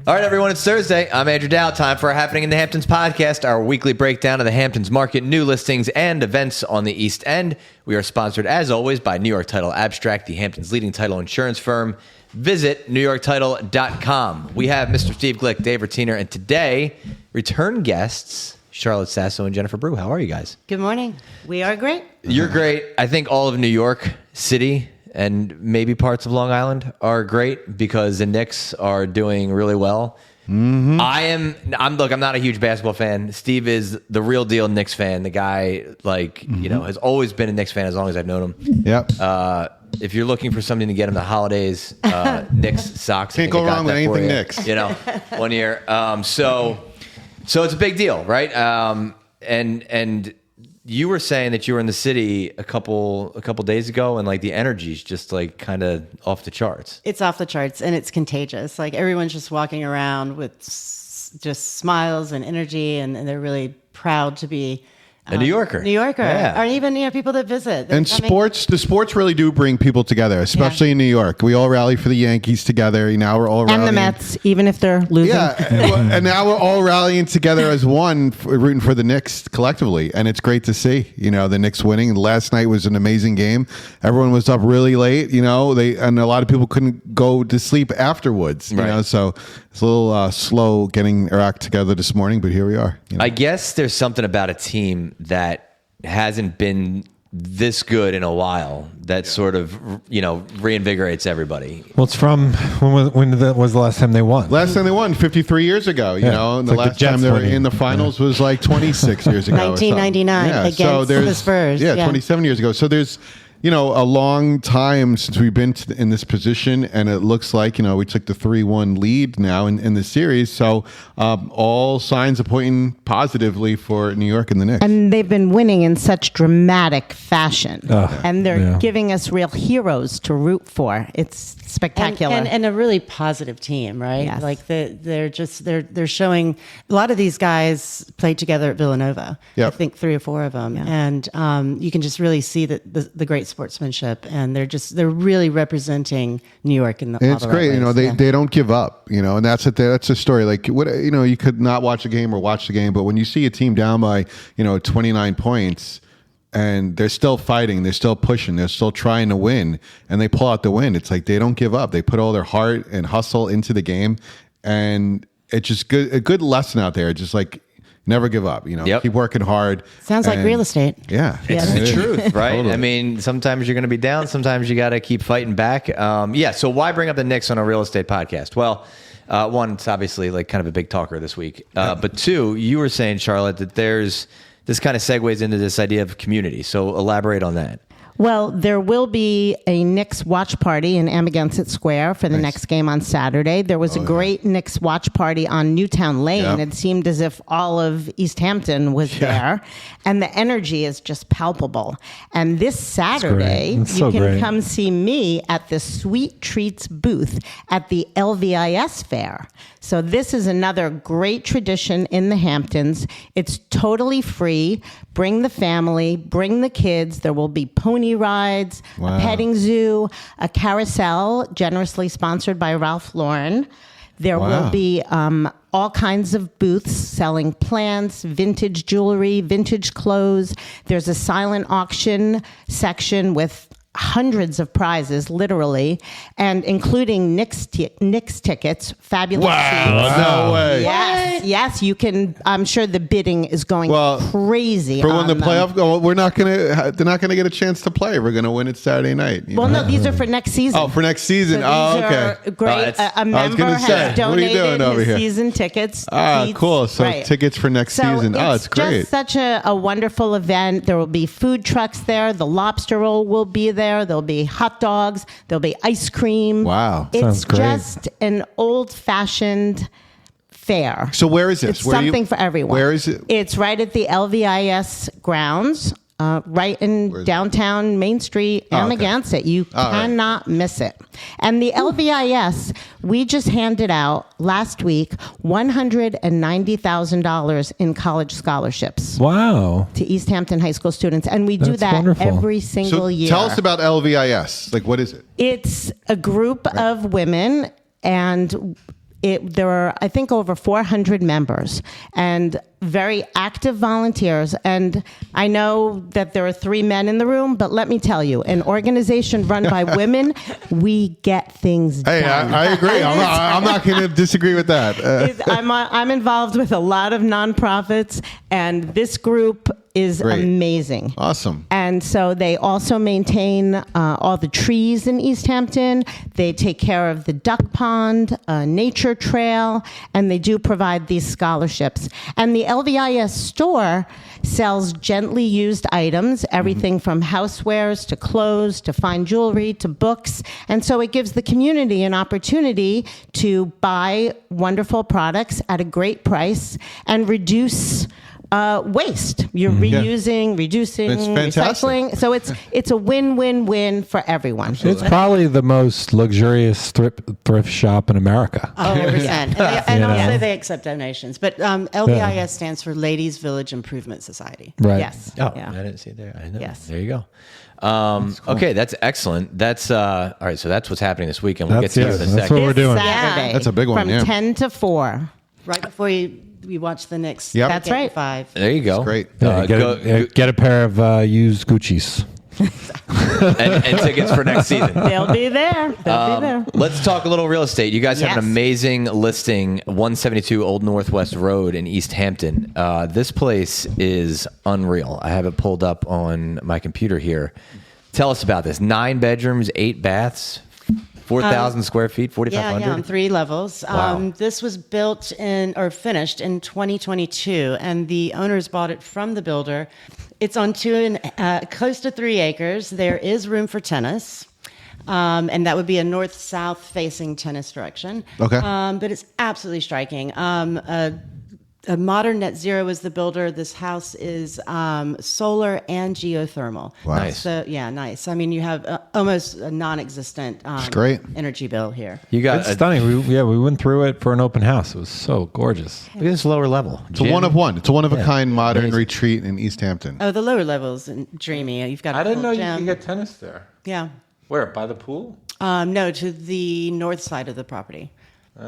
All right, everyone, it's Thursday. I'm Andrew Dow. Time for our Happening in the Hamptons podcast, our weekly breakdown of the Hamptons market, new listings, and events on the East End. We are sponsored, as always, by New York Title Abstract, the Hamptons' leading title insurance firm. Visit newyorktitle.com. We have Mr. Steve Glick, Dave Rotiner, and today, return guests, Charlotte Sasso and Jennifer Brew. How are you guys? Good morning. We are great. You're great. I think all of New York City and maybe parts of Long Island are great because the Knicks are doing really well. Mm-hmm. I'm not a huge basketball fan. Steve is the real deal Knicks fan. The guy, has always been a Knicks fan as long as I've known him. Yep. If you're looking for something to get him the holidays, Knicks socks. Can't go wrong with anything Knicks. 1 year. So it's a big deal, right? And you were saying that you were in the city a couple days ago, and the energy's just kind of off the charts. It's off the charts, and it's contagious. Everyone's just walking around with just smiles and energy, and they're really proud to be a New Yorker. Yeah. Or even people that visit. And the sports really do bring people together, especially in New York. We all rally for the Yankees together. Now we're all rallying. And the Mets, even if they're losing. Yeah, and now we're all rallying together as one, rooting for the Knicks collectively. And it's great to see, the Knicks winning. Last night was an amazing game. Everyone was up really late, and a lot of people couldn't go to sleep afterwards, right. So it's a little slow getting our act together this morning, but here we are. I guess there's something about a team that hasn't been this good in a while that sort of, reinvigorates everybody. Well, it's from when was the last time they won? Last time they won, 53 years ago, and the last time they were in the finals was 26 years ago. 1999 against the Spurs. Yeah, 27 years ago. So there's, a long time since we've been in this position, and it looks like, we took the 3-1 lead now in the series. So all signs are pointing positively for New York and the Knicks. And they've been winning in such dramatic fashion. And they're giving us real heroes to root for. It's spectacular. And a really positive team, right? Yes. They're showing, a lot of these guys played together at Villanova. Yep. I think 3 or 4 of them. Yeah. And you can just really see the great sportsmanship, and they're really representing New York in the It's great, they don't give up, and that's a story. You could not watch a game or watch the game, but when you see a team down by 29 points and they're still fighting, they're still pushing, they're still trying to win, and they pull out the win, it's they don't give up. They put all their heart and hustle into the game, and it's just a good lesson out there. Just never give up, keep working hard. Sounds like real estate. Yeah. It's the truth, right? Totally. I mean, sometimes you're going to be down. Sometimes you got to keep fighting back. So why bring up the Knicks on a real estate podcast? Well, one, it's obviously kind of a big talker this week. But two, you were saying, Charlotte, that this kind of segues into this idea of community. So elaborate on that. Well, there will be a Knicks watch party in Amagansett Square for the next game on Saturday. There was a great Knicks watch party on Newtown Lane. Yep. It seemed as if all of East Hampton was there. And the energy is just palpable. And this Saturday, you can come see me at the Sweet Treats booth at the LVIS fair. So this is another great tradition in the Hamptons. It's totally free. Bring the family, bring the kids. There will be pony rides, a petting zoo, a carousel generously sponsored by Ralph Lauren. There will be all kinds of booths selling plants, vintage jewelry, vintage clothes. There's a silent auction section with hundreds of prizes, literally, and including Knicks tickets, fabulous seats. No way. Yes, you can. I'm sure the bidding is going crazy. For when the playoff go, they're not gonna get a chance to play. We're gonna win it Saturday night. No, these are for next season. Oh, for next season. So these okay. are great. A member has donated his season tickets. Seats. Cool. So tickets for next season. It's great. Just such a wonderful event. There will be food trucks there. The lobster roll will be there. There'll be hot dogs. There'll be ice cream. Wow. It's just an old-fashioned fair. So where is this? It's something for everyone. Where is it? It's right at the LVIS grounds, right in downtown Main Street, Amagansett. You cannot miss it. And the LVIS, we just handed out last week $190,000 in college scholarships. Wow. To East Hampton high school students. And we do that every single year. Tell us about LVIS. What is it? It's a group of women, and there are, I think, over 400 members and very active volunteers. And I know that there are 3 men in the room, but let me tell you, an organization run by women, we get things done. Hey, I agree. I'm not going to disagree with that. I'm involved with a lot of nonprofits, and this group is amazing. Awesome. And so they also maintain all the trees in East Hampton. They take care of the duck pond, nature trail, and they do provide these scholarships. And the LVIS store sells gently used items, everything from housewares to clothes to fine jewelry to books. And so it gives the community an opportunity to buy wonderful products at a great price and reduce waste. You're reusing, reducing, recycling. So it's a win-win-win for everyone. It's probably the most luxurious thrift shop in America. 100%. And also they accept donations. But LVIS stands for Ladies Village Improvement Society. Right. Yes. Oh, Yeah. I didn't see it there. I know. Yes. There you go. Okay, that's excellent. That's all right. So that's what's happening this weekend. We'll get to you in a That's second. what we're doing. Saturday. That's a big one, From 10 to 4. Right before we watch the Knicks. Yep. That's right. 5. There you go. That's great. Get a pair of used Gucci's. and tickets for next season. They'll be there. They'll be there. Let's talk a little real estate. You guys have an Yes. amazing listing, 172 Old Northwest Road in East Hampton. This place is unreal. I have it pulled up on my computer here. Tell us about this. 9 bedrooms, 8 baths, 4,000 square feet, 4,500. Yeah, on 3 levels. Wow. This was built finished in 2022, and the owners bought it from the builder. It's on close to 3 acres. There is room for tennis. And that would be a north-south facing tennis direction. Okay. But it's absolutely striking. A modern net zero is the builder. This house is solar and geothermal. Wow. Nice. So yeah, nice. I mean, you have almost a non-existent great. energy bill here. You got It's stunning. We went through it for an open house. It was so gorgeous. Look at this lower level. It's a one of one. It's a one-of-a-kind modern Amazing. retreat in East Hampton. Oh, the lower levels dreamy. You've got. A full gym. tennis there. Yeah. Where? By the pool? No, to the north side of the property.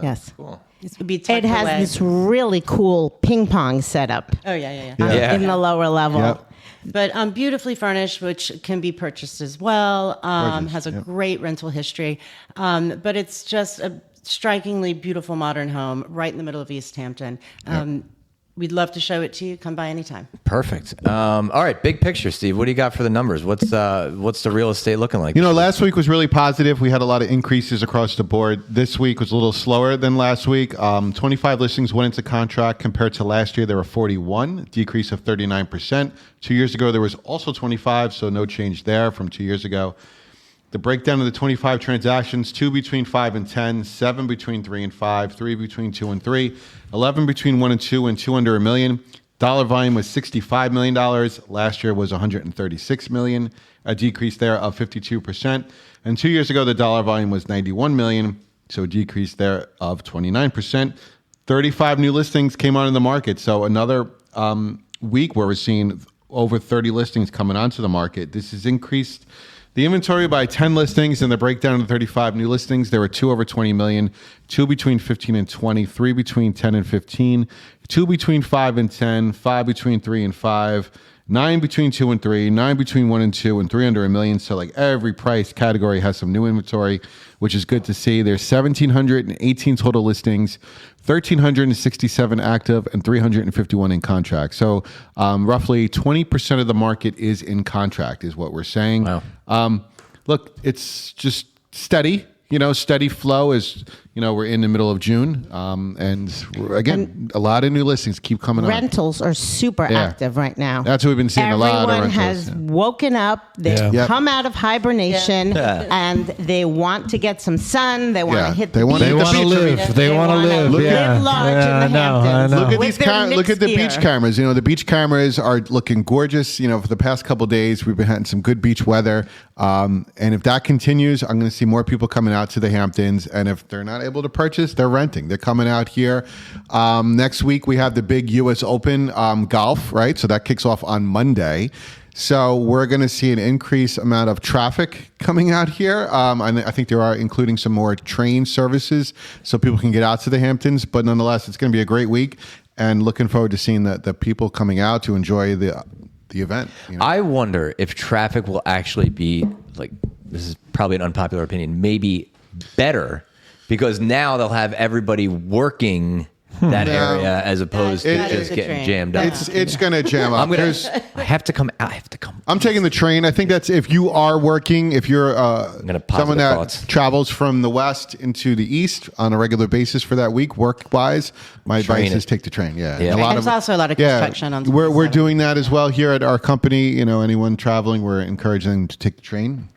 Yes. Cool. It would be tucked It has away. this really cool ping pong setup Oh yeah. Yeah. in the lower level. Yep. But beautifully furnished, which can be purchased as well. Has a great rental history. But it's just a strikingly beautiful modern home right in the middle of East Hampton. We'd love to show it to you. Come by anytime. Perfect. All right, big picture, Steve. What do you got for the numbers? What's the real estate looking like? You know, last week was really positive. We had a lot of increases across the board. This week was a little slower than last week. 25 listings went into contract compared to last year. There were 41, a decrease of 39%. 2 years ago, there was also 25, so no change there from 2 years ago. The breakdown of the 25 transactions, 2 between 5 and 10, 7 between 3 and 5, 3 between 2 and 3, 11 between 1 and 2, and 2 under $1 million. Dollar volume was $65 million. Last year was $136 million, a decrease there of 52%. And 2 years ago, the dollar volume was $91 million, so a decrease there of 29%. 35 new listings came onto the market, so another week where we're seeing over 30 listings coming onto the market. This has increased the inventory by 10 listings. In the breakdown of 35 new listings, there were 2 over 20 million, 2 between 15 and 20, 3 between 10 and 15, 2 between 5 and 10, 5 between 3 and 5, 9 between 2 and 3, 9 between 1 and 2, and 3 under $1 million. So like every price category has some new inventory, which is good to see. There's 1,718 total listings, 1,367 active, and 351 in contract. So roughly 20% of the market is in contract is what we're saying. Wow. Look, it's just steady. Steady flow is, we're in the middle of June. And again, a lot of new listings keep coming on. Rentals are super active right now. That's what we've been seeing, a lot of rentals. Everyone has woken up. They've Yeah. come out of hibernation, and they want to get some sun. They want to hit the They wanna beach. hit the beach. They want to live. Look Yeah. Live large in the I know. Hamptons. Look at With these their look at the Knicks beach gear. cameras. The beach cameras are looking gorgeous. For the past couple of days, we've been having some good beach weather. And if that continues, I'm going to see more people coming out to the Hamptons. And if they're not able to purchase, they're renting. They're coming out here. Next week, we have the big U.S. Open golf, right? So that kicks off on Monday. So we're going to see an increased amount of traffic coming out here. I think there are including some more train services so people can get out to the Hamptons. But nonetheless, it's going to be a great week, and looking forward to seeing the people coming out to enjoy the event. I wonder if traffic will actually be like, this is probably an unpopular opinion, maybe better, because now they'll have everybody working that area as opposed to just getting jammed up. It's going to jam up. I have to come out. I'm taking the train. I think that's if you are working, if you're someone that travels from the west into the east on a regular basis for that week, work-wise, my advice is take the train. Yeah. There's also a lot of construction on. We're doing that as well here at our company. Anyone traveling, we're encouraging them to take the train.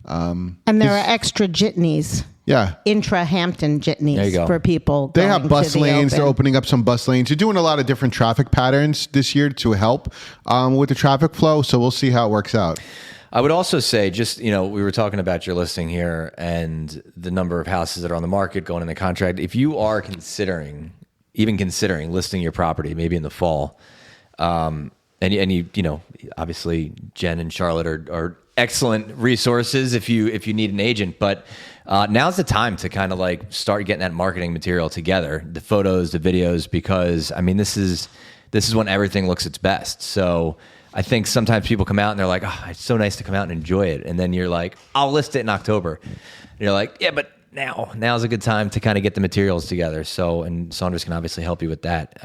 And there are extra jitneys. Yeah. Intra-Hampton jitneys for people. They have bus lanes. They're opening up some bus lanes. They're doing a lot of different traffic patterns this year to help with the traffic flow. So we'll see how it works out. I would also say we were talking about your listing here and the number of houses that are on the market going in the contract. If you are considering listing your property, maybe in the fall, and you obviously Jen and Charlotte are excellent resources if you need an agent, but now's the time to kind of like start getting that marketing material together, the photos, the videos, because this is when everything looks its best. So I think sometimes people come out and they're like, oh, it's so nice to come out and enjoy it, and then you're like, I'll list it in October, and you're like, yeah, but now's a good time to kind of get the materials together. So, and Saunders can obviously help you with that,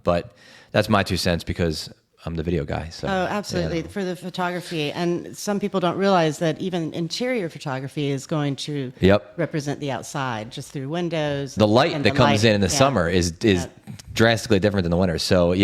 but that's my 2 cents because I'm the video guy. So. Oh, absolutely. For the photography. And some people don't realize that even interior photography is going to represent the outside just through windows. The light that comes in the summer is drastically different than the winter. So,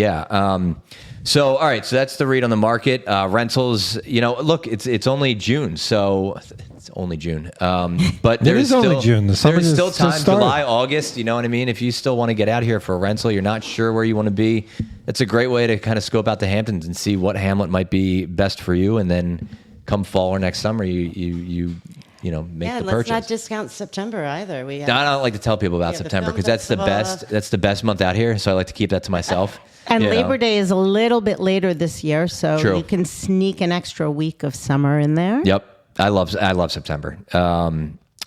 So, all right. So that's the read on the market. Rentals, look, it's only June. So it's only June. But there's only June. The summer there's still time, start. July, August. You know what I mean? If you still want to get out here for a rental, you're not sure where you want to be. It's a great way to kind of scope out the Hamptons and see what hamlet might be best for you. And then come fall or next summer, you make the purchase. Let's not discount September either. I don't like to tell people about September because that's the best. That's the best month out here. So I like to keep that to myself. And Labor Day is a little bit later this year, so you can sneak an extra week of summer in there. Yep, I love September.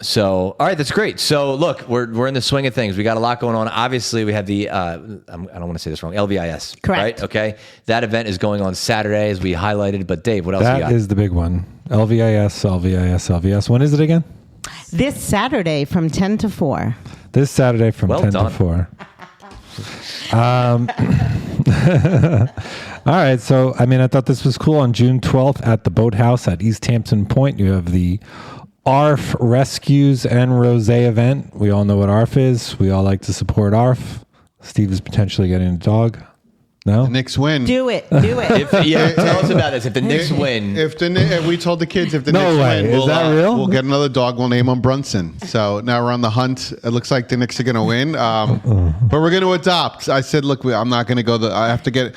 So, all right, that's great. So, look, we're in the swing of things. We got a lot going on. Obviously, we have the I don't want to say this wrong. LVIS, correct? Right? Okay, that event is going on Saturday, as we highlighted. But Dave, what else? You got? That is the big one. LVIS. When is it again? This Saturday from 10 to 4. This Saturday from 10 to 4. All right. So, I thought this was cool. On June 12th at the Boathouse at East Hampton Point, you have the ARF Rescues and Rosé event. We all know what ARF is. We all like to support ARF. Steve is potentially getting a dog. No? The Knicks win. Do it. Tell us about this. If the Knicks win. If we told the kids if the Knicks way. win, Is that real? We'll get another dog. We'll name him Brunson. So now we're on the hunt. It looks like the Knicks are going to win. But we're going to adopt. I said, look, I'm not going to go. I have to get...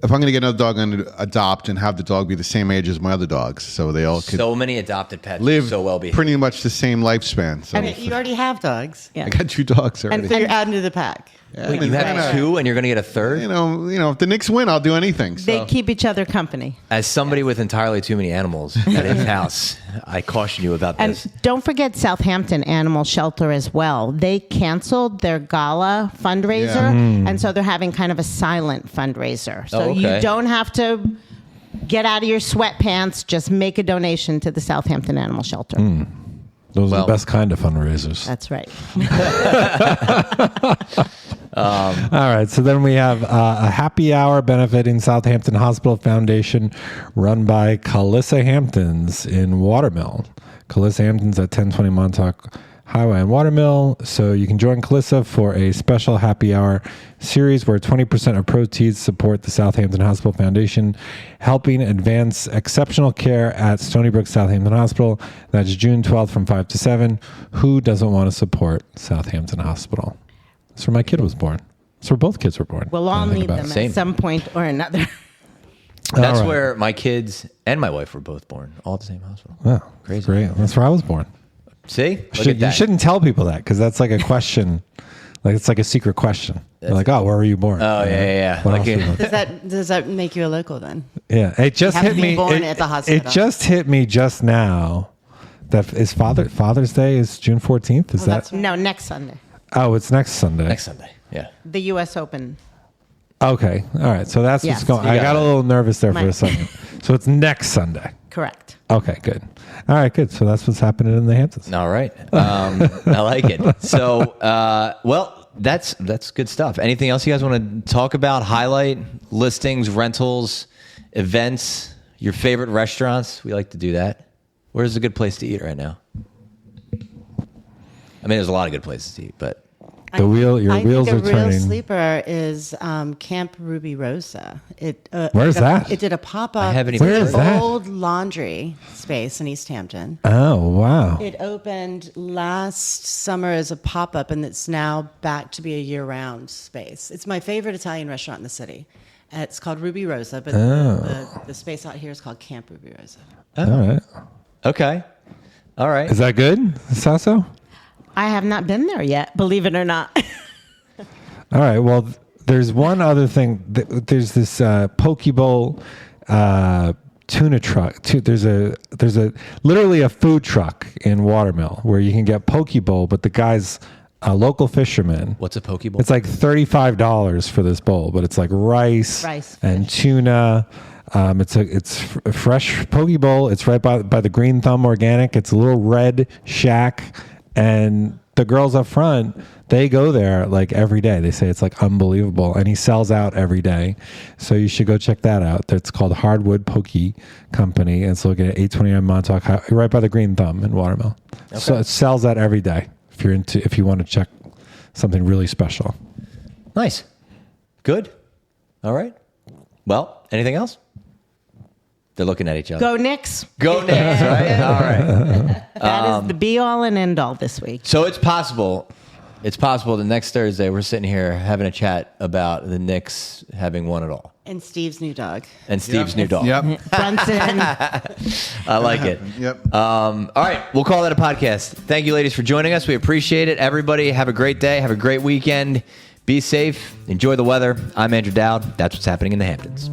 If I'm going to get another dog, I'm going to adopt and have the dog be the same age as my other dogs, so they all could so many adopted pets live so well behaved. Pretty much the same lifespan. So you already have dogs. I got 2 dogs already. And you're adding to the pack. Wait, you have 2 and you're going to get a third? If the Knicks win, I'll do anything. So. They keep each other company. As somebody with entirely too many animals at his house, I caution you about this. And don't forget Southampton Animal Shelter as well. They canceled their gala fundraiser, and so they're having kind of a silent fundraiser. So you don't have to get out of your sweatpants. Just make a donation to the Southampton Animal Shelter. Those are the best kind of fundraisers. That's right. All right. So then we have a happy hour benefiting Southampton Hospital Foundation run by Calissa Hamptons in Watermill. Calissa Hamptons at 1020 Montauk Highway in Watermill. So you can join Calissa for a special happy hour series where 20% of proceeds support the Southampton Hospital Foundation, helping advance exceptional care at Stony Brook Southampton Hospital. That's June 12th from 5 to 7. Who doesn't want to support Southampton Hospital? That's where my kid was born. That's where both kids were born. We'll all need them at some point or another. That's where my kids and my wife were both born, all at the same hospital. Wow. Crazy. Great. That's where I was born. See? You shouldn't tell people that because that's like a question. Like it's like a secret question. They're like, oh, where were you born? Oh, yeah. What Like, else was Does that make you a local then? Yeah, it just You have hit to be me. born at the hospital. It just hit me just now. That is Father's Day is June 14th. Is that? that's right. No, next Sunday. Oh, it's next Sunday. next Sunday. Yeah. The U.S. Open. Okay, all right. So that's Yes. what's going. You I got got a it. little nervous there for My- a second. So it's next Sunday. Correct. Okay, good. All right, good. So that's what's happening in the Hamptons. All right. I like it. So, well, that's good stuff. Anything else you guys want to talk about? Highlight listings, rentals, events, your favorite restaurants. We like to do that. Where's a good place to eat right now? I mean, there's a lot of good places to eat, but Your wheels are I think a turning. real sleeper is Camp Ruby Rosa. Where's that? It did a pop I up. haven't even Where heard is of that? old laundry space in East Hampton. Oh wow. It opened last summer as a pop up, and it's now back to be a year round space. It's my favorite Italian restaurant in the city. It's called Ruby Rosa, but the space out here is called Camp Ruby Rosa. All right. okay. All right. Is that good, Sasso? I have not been there yet, believe it or not. All right. Well, there's one other thing. There's this poke bowl tuna truck. There's a literally a food truck in Watermill where you can get poke bowl, but the guy's a local fisherman. What's a poke bowl? It's like $35 for this bowl, but it's like rice and fish. tuna. It's a fresh poke bowl. It's right by the Green Thumb Organic. It's a little red shack, and the girls up front, they go there like every day. They say it's like unbelievable, and he sells out every day. So you should go check that out. That's called Hardwood Poke Company, and it's located at 829 Montauk Highway, right by the Green Thumb in Watermill. Okay. So it sells out every day if you want to check something really special. Nice. Good. All right. Well, anything else? They're looking at each other. Go Knicks. Go Knicks, right? All right. That is the be all and end all this week. So it's possible the next Thursday we're sitting here having a chat about the Knicks having won it all. And Steve's new dog. And Steve's new dog. Yep. Brunson. I like it. Yep. All right. We'll call that a podcast. Thank you, ladies, for joining us. We appreciate it. Everybody, have a great day. Have a great weekend. Be safe. Enjoy the weather. I'm Andrew Dowd. That's what's happening in the Hamptons.